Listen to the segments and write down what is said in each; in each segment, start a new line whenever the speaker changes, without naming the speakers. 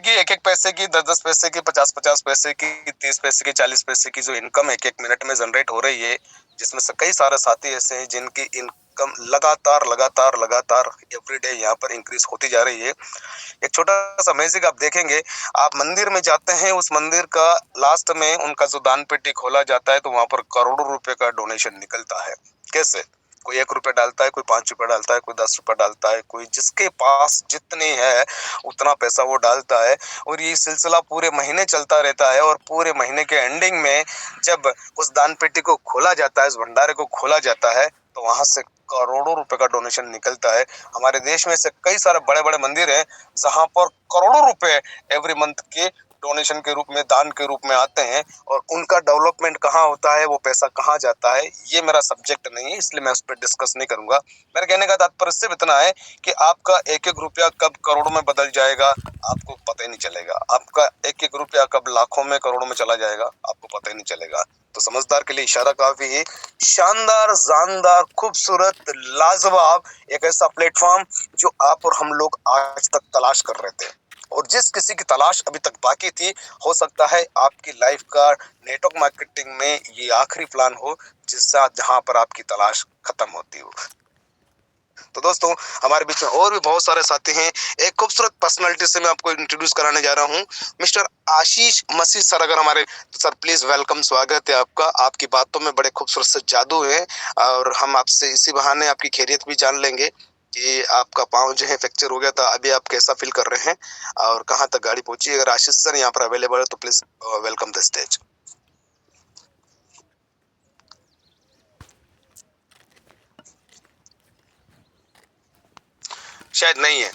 की 1-1 पैसे की, 10-10 पैसे की, 50-50 पैसे की, 30 पैसे की, 40 पैसे की जो इनकम 1-1 मिनट में जनरेट हो रही है, जिसमें से कई सारे साथी ऐसे हैं जिनकी इनकम लगातार एवरीडे यहाँ पर इंक्रीज होती जा रही है। एक छोटा सा मैजिक आप देखेंगे, आप मंदिर में जाते हैं, उस मंदिर का लास्ट में उनका जो दान पेटी खोला जाता है तो वहां पर करोड़ों रुपए का डोनेशन निकलता है। कैसे? कोई 1 रुपया डालता है, कोई 5 रुपया डालता है, कोई 10 रुपया डालता है, कोई जिसके पास जितनी है उतना पैसा वो डालता है, और ये सिलसिला पूरे महीने चलता रहता है। और पूरे महीने के एंडिंग में जब उस दान पेटी को खोला जाता है, उस भंडारे को खोला जाता है, तो वहां से करोड़ों रुपए का डोनेशन निकलता है। हमारे देश में से कई सारे बड़े बड़े मंदिर हैं जहां पर करोड़ों रुपए एवरी मंथ के डोनेशन के रूप में, दान के रूप में आते हैं, और उनका डेवलपमेंट कहाँ होता है, वो पैसा कहाँ जाता है, ये मेरा सब्जेक्ट नहीं है, इसलिए मैं उस पर डिस्कस नहीं करूंगा। मेरे कहने का तात्पर्य सिर्फ इतना है कि आपका 1-1 रुपया कब करोड़ों में बदल जाएगा आपको पता ही नहीं चलेगा। आपका 1-1 रुपया कब लाखों में, करोड़ों में चला जाएगा आपको पता ही नहीं चलेगा। तो समझदार के लिए इशारा काफी है। शानदार, जानदार, खूबसूरत, लाजवाब एक ऐसा प्लेटफॉर्म जो आप और हम लोग आज तक तलाश कर रहे थे, और जिस किसी की तलाश अभी तक बाकी थी, हो सकता है आपकी लाइफ का नेटवर्क मार्केटिंग में ये आखिरी प्लान हो जिससे जहां पर आपकी तलाश खत्म होती हो। तो दोस्तों, हमारे बीच में और भी बहुत सारे साथी हैं। एक खूबसूरत पर्सनालिटी से मैं आपको इंट्रोड्यूस कराने जा रहा हूँ, मिस्टर आशीष मसीह सर। अगर हमारे तो सर प्लीज वेलकम, स्वागत है आपका। आपकी बातों में बड़े खूबसूरत से जादू है, और हम आपसे इसी बहाने आपकी खैरियत भी जान लेंगे कि आपका पाँव जो है फ्रैक्चर हो गया था, अभी आप कैसा फील कर रहे हैं और कहाँ तक गाड़ी पहुंची। अगर आशीष सर यहाँ पर अवेलेबल है तो प्लीज वेलकम द स्टेज। शायद नहीं है।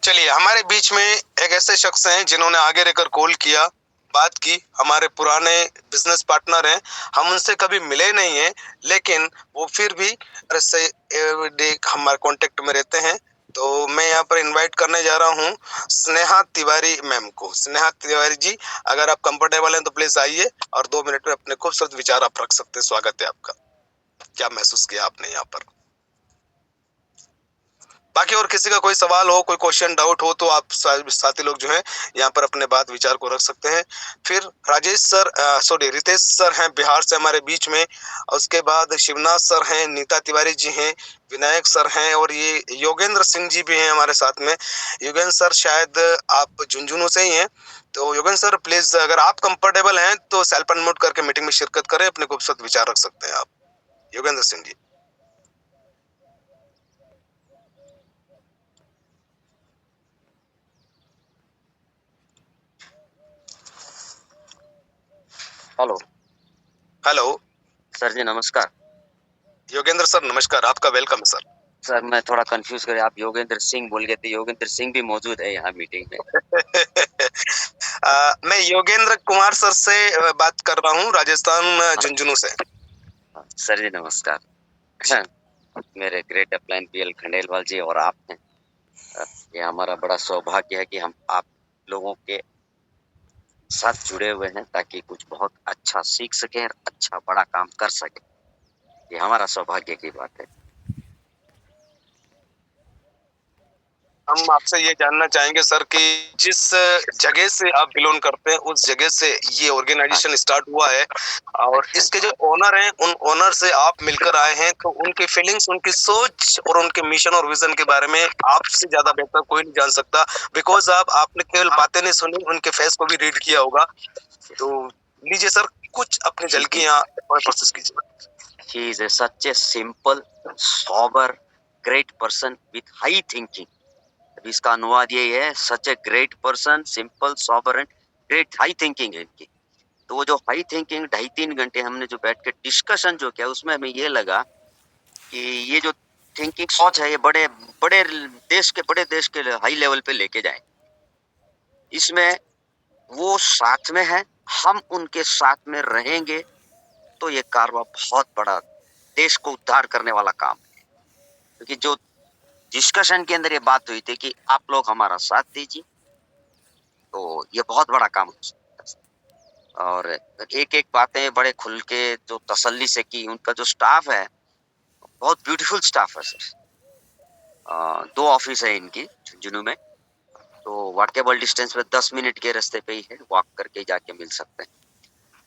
चलिए, हमारे बीच में एक ऐसे शख्स हैं जिन्होंने आगे रहकर कॉल किया, बात की। हमारे पुराने बिजनेस पार्टनर हैं, हम उनसे कभी मिले नहीं हैं, लेकिन वो फिर भी ऐसे एवरीडे हमारे कांटेक्ट में रहते हैं। तो मैं यहाँ पर इनवाइट करने जा रहा हूँ स्नेहा तिवारी मैम को। स्नेहा तिवारी जी, अगर आप कंफर्टेबल हैं तो प्लीज आइए और 2 मिनट में अपने खूबसूरत विचार आप रख सकते हैं। स्वागत है आपका। क्या महसूस किया आपने यहाँ पर? बाकी और किसी का कोई सवाल हो, कोई क्वेश्चन डाउट हो तो आप साथी लोग जो हैं यहाँ पर अपने बात विचार को रख सकते हैं। फिर Rajesh sir, sorry Ritesh sir हैं बिहार से हमारे बीच में। उसके बाद शिवनाथ सर हैं, नीता तिवारी जी हैं, विनायक सर हैं, और ये योगेंद्र सिंह जी भी हैं हमारे साथ में। योगेंद्र सर शायद आप झुंझुनू से ही हैं। तो योगेंद्र सर प्लीज, अगर आप कंफर्टेबल हैं तो सेल्फ अनम्यूट करके मीटिंग में शिरकत करें, अपने खूबसूरत विचार रख सकते हैं आप। Yogendra Singh ji.
Hello.
Hello
sir जी नमस्कार।
योगेंद्र सर नमस्कार, आपका वेलकम है सर।
सर मैं थोड़ा कंफ्यूज कर, आप योगेंद्र सिंह बोल गए थे, योगेंद्र सिंह भी मौजूद है यहाँ मीटिंग में।
मैं योगेंद्र कुमार सर से बात कर रहा हूँ, राजस्थान झुंझुनू से।
सर जी नमस्कार। मेरे ग्रेट अपलाइन पीएल खंडेलवाल जी और आप हैं। ये हमारा बड़ा सौभाग्य है कि हम आप लोगों के साथ जुड़े हुए हैं ताकि कुछ बहुत अच्छा सीख सकें और अच्छा बड़ा काम कर सकें। ये हमारा सौभाग्य की बात है।
हम आपसे ये जानना चाहेंगे सर कि जिस जगह से आप बिलोंग करते हैं उस जगह से ये ऑर्गेनाइजेशन स्टार्ट हुआ है, और इसके जो ओनर हैं उन ओनर से आप मिलकर आए हैं, तो उनकी फीलिंग्स, उनकी सोच और उनके मिशन और विजन के बारे में आपसे ज्यादा बेहतर कोई नहीं जान सकता, बिकॉज आपने केवल बातें नहीं सुनी, उनके फेस को भी रीड किया होगा। तो लीजिए सर, कुछ अपनी झलकियां प्रोसेस कीजिए।
He is such a simple, sober, great person with high thinking. इसका अनुवाद यही है, such a great person, simple, sober and great high thinking है इनकी। तो वो जो हाई थिंकिंग 2.5-3 घंटे हमने जो बैठ के डिस्कशन जो किया, उसमें हमें ये लगा कि ये जो थिंकिंग सोच है, ये बड़े बड़े देश के हाई लेवल पे लेके जाए। इसमें वो साथ में है, हम उनके साथ में रहेंगे तो ये कारवा बहुत बड़ा देश को उद्धार करने वाला काम है। क्योंकि जो डिस्कशन के अंदर ये बात हुई थी कि आप लोग हमारा साथ दीजिए तो ये बहुत बड़ा काम हो सकता है। और एक-एक बातें बड़े खुल के जो तसल्ली से की। उनका जो स्टाफ है बहुत ब्यूटीफुल स्टाफ है सर। 2 ऑफिस है इनकी झुंझुनू में। तो वॉकेबल डिस्टेंस पे 10 मिनट के रास्ते पे ही है, वॉक करके जाके मिल सकते हैं।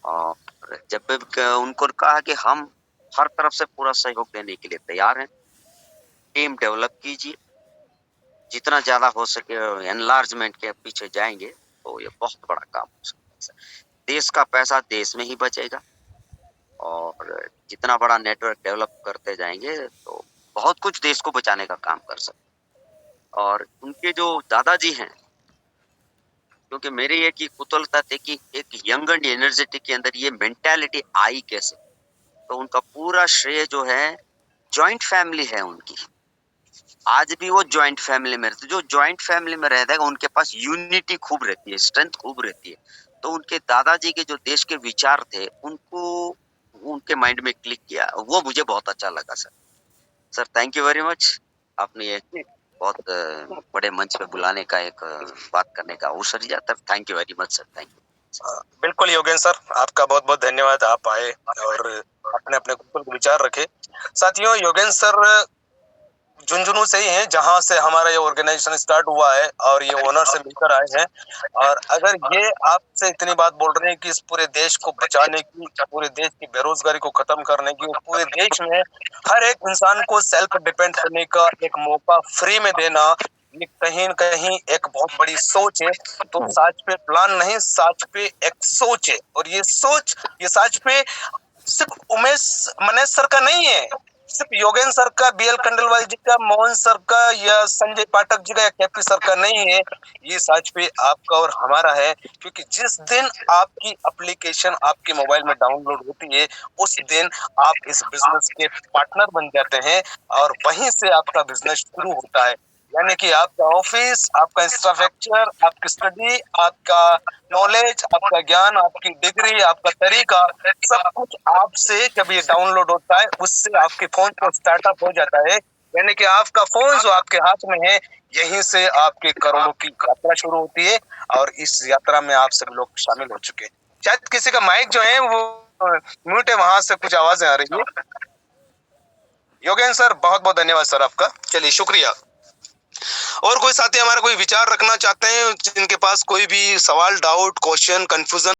और जब भी उनको कहा कि हम हर तरफ से पूरा सहयोग देने के लिए तैयार हैं, टीम डेवलप कीजिए, जितना ज़्यादा हो सके एनलार्जमेंट के पीछे जाएँगे, तो ये बहुत बड़ा काम हो सकता है। देश का पैसा देश में ही बचेगा और जितना बड़ा नेटवर्क डेवलप करते जाएँगे, तो बहुत कुछ देश को बचाने का काम कर सकते हैं। और उनके जो दादाजी हैं, क्योंकि मेरी एक ही कुतूहलता थी कि एक यंग एंड एनर्जेटिक के अंदर ये मेंटालिटी आई कैसे? तो उनका पूरा श्रेय जो है, जॉइंट फैमिली है उनकी। आज भी वो जॉइंट फैमिली में रहते, जो जॉइंट फैमिली में रहता है उनके पास यूनिटी खूब रहती है, स्ट्रेंथ खूब रहती है। तो उनके दादाजी के जो देश के विचार थे, उनको उनके माइंड में क्लिक किया, वो मुझे बहुत अच्छा लगा sir. Sir thank you very much. आपने ये बहुत बड़े मंच पे बुलाने का एक बात करने का अवसर दिया, तब thank you very much sir, thank you.
बिल्कुल योगेंद्र सर, आपका बहुत बहुत धन्यवाद। आप आए और अपने अपने कुशल विचार रखे। साथियों, योगेंद्र सर झुंझुनू से ही हैं, जहां से हमारा ये ऑर्गेनाइजेशन स्टार्ट हुआ है और ये ओनर से मिलकर आए हैं। और अगर ये आपसे इतनी बात बोल रहे हैं कि इस पूरे देश को बचाने की, पूरे देश की बेरोजगारी को खत्म करने की, पूरे देश में हर एक इंसान को सेल्फ डिपेंड करने का एक मौका फ्री में देना, ये कहीं न कहीं एक बहुत बड़ी सोच है। तो साच पे प्लान नहीं, साच पे एक सोच है। और ये सोच, ये साच पे सिर्फ उमेश मनेश सर का नहीं है, सिर्फ योगेंद्र सर का, बीएल खंडेलवाल जी का, मोहन सर का, या संजय पाठक जी का, या केपी सर का नहीं है। ये सच पे आपका और हमारा है, क्योंकि जिस दिन आपकी एप्लीकेशन आपके मोबाइल में डाउनलोड होती है, उस दिन आप इस बिजनेस के पार्टनर बन जाते हैं और वहीं से आपका बिजनेस शुरू होता है। यानी कि आपका ऑफिस, आपका इंफ्रास्ट्रक्चर, आपकी स्टडी, आपका नॉलेज, आपका ज्ञान, आपकी डिग्री, आपका तरीका, सब कुछ आपसे जब ये डाउनलोड होता है, उससे आपके फोन पे स्टार्टअप हो जाता है। यानी कि आपका फोन जो आपके हाथ में है, यहीं से आपके करोड़ों की यात्रा शुरू होती है। और इस यात्रा में आप सभी लोग शामिल हो चुके हैं। शायद किसी का माइक जो है वो म्यूट है, वहां से कुछ आवाजें आ रही है। योगेंद्र सर, बहुत बहुत धन्यवाद सर आपका। चलिए, शुक्रिया। और कोई साथी हमारा कोई विचार रखना चाहते हैं, जिनके पास कोई भी सवाल, डाउट, क्वेश्चन, कंफ्यूजन